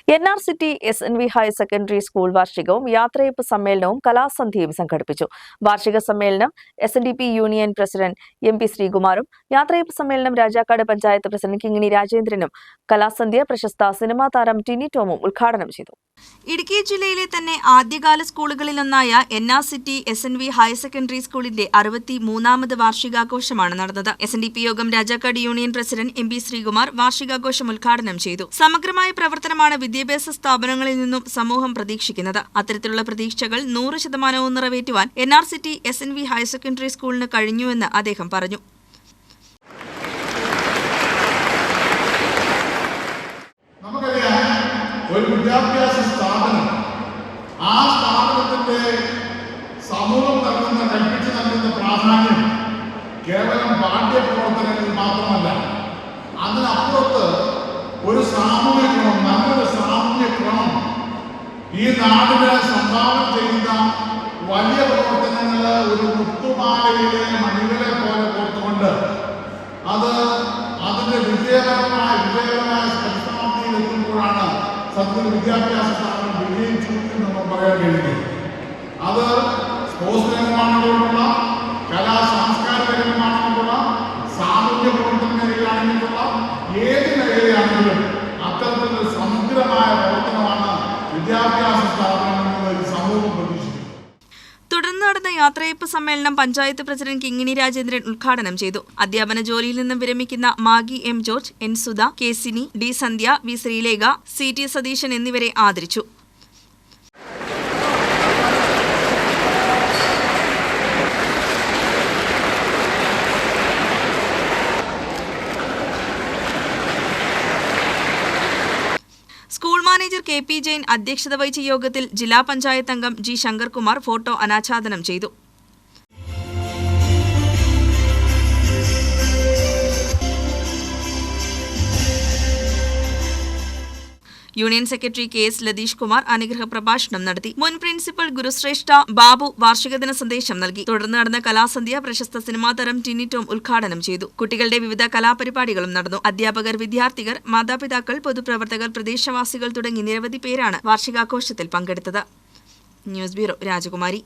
NR City SNV higher secondary school വാർഷികവും യാത്രയയപ്പ് സമ്മേളനവും കലാസന്ധ്യയും സംഘടിപ്പിച്ചു. വാർഷിക സമ്മേളനം SNDP യൂണിയൻ പ്രസിഡന്റ് MP ശ്രീകുമാറും യാത്രയയപ്പ് സമ്മേളനം രാജാക്കാട് പഞ്ചായത്ത് പ്രസിഡന്റ് കിങ്ങിണി രാജേന്ദ്രനും കലാസന്ധ്യ പ്രശസ്ത സിനിമാ താരം ടിനി ടോമും ഉദ്ഘാടനം ചെയ്തു. ഇടുക്കി ജില്ലയിലെ തന്നെ ആദ്യകാല സ്കൂളുകളിലൊന്നായ NR City SNV higher secondary സ്കൂളിന്റെ 63ാമത് വാർഷികാഘോഷമാണ് നടന്നത്. SNDP യോഗം Rajakkad union president MP Sreekumar വാർഷികാഘോഷം ഉദ്ഘാടനം ചെയ്തു. സമഗ്രമായ പ്രവർത്തനമാണ് വിദ്യാഭ്യാസ സ്ഥാപനങ്ങളിൽ നിന്നും സമൂഹം പ്രതീക്ഷിക്കുന്നത്. അത്തരത്തിലുള്ള പ്രതീക്ഷകൾ 100% നിറവേറ്റുവാൻ NR City SNV higher secondary സ്കൂളിന് കഴിഞ്ഞുവെന്ന് അദ്ദേഹം പറഞ്ഞു. ഒരു വിദ്യാഭ്യാസ സ്ഥാപനം ആ സ്ഥാപനത്തിന്റെ സമൂഹം കൽപ്പിച്ചു നൽകുന്ന പ്രാധാന്യം കേവലം പാഠ്യപ്രവർത്തനങ്ങളിൽ മാത്രമല്ല, അതിനപ്പുറത്ത് ഒരു സാമൂഹ്യ ക്രമം, നല്ലൊരു സാമൂഹ്യ ക്രമം ഈ നാടിന് സംഭാവന ചെയ്യുന്ന വലിയ പ്രവർത്തനങ്ങൾ ഒരു മുത്തുമാലയിലെ മണികളെ പോലെ കോർത്തുകൊണ്ട് അത് അതിന്റെ വിജയകരമായ പരിസമാപ്തിയിലെത്തുമ്പോഴാണ് സത്യത്തിൽ വിദ്യാഭ്യാസ സ്ഥാപനം വിജയിച്ചു എന്ന് നമ്മൾ പറയാൻ കഴിയുന്നത്. അത് സ്പോർട്സ് രംഗമാണെങ്കിലുള്ള കലാ സാംസ്കാരിക രംഗമാണെങ്കിലുള്ള സാമൂഹ്യ പ്രവർത്തന മേഖലയാണെങ്കിലുള്ള ഏത് മേഖലയാണെങ്കിലും അത്തരത്തിലൊരു സമഗ്രമായ പ്രവർത്തനമാണ് വിദ്യാഭ്യാസ സ്ഥാപനങ്ങളിൽ സമൂഹം പ്രതീക്ഷിക്കുന്നത്. തുടർന്ന് നടന്ന യാത്രയയപ്പ് സമ്മേളനം പഞ്ചായത്ത് പ്രസിഡന്റ് കിങ്ങിണി രാജേന്ദ്രൻ ഉദ്ഘാടനം ചെയ്തു. അധ്യാപന ജോലിയിൽ നിന്നും വിരമിക്കുന്ന Maggie M George, N Sudha, Kesini, D Sandhya, V Sreelekha, CT Satheesan എന്നിവരെ ആദരിച്ചു. സ്കൂൾ മാനേജർ KP ജെയിൻ അധ്യക്ഷത വഹിച്ച യോഗത്തിൽ ജില്ലാ പഞ്ചായത്ത് അംഗം G ശങ്കർകുമാർ ഫോട്ടോ അനാച്ഛാദനം ചെയ്തു. Union secretary KS Latheesh Kumar അനുഗ്രഹ പ്രഭാഷണം നടത്തി. മുൻ പ്രിൻസിപ്പൽ ഗുരുശ്രേഷ്ഠ ബാബു വാർഷികദിന സന്ദേശം നൽകി. തുടർന്ന് നടന്ന കലാസന്ധ്യ പ്രശസ്ത സിനിമാ താരം ടിനി ടോം ഉദ്ഘാടനം ചെയ്തു. കുട്ടികളുടെ വിവിധ കലാപരിപാടികളും നടന്നു. അധ്യാപകർ, വിദ്യാർത്ഥികൾ, മാതാപിതാക്കൾ, പൊതുപ്രവർത്തകർ, പ്രദേശവാസികൾ തുടങ്ങി നിരവധി പേരാണ് വാർഷികാഘോഷത്തിൽ പങ്കെടുത്തത്. ന്യൂസ് ബ്യൂറോ, രാജകുമാരി.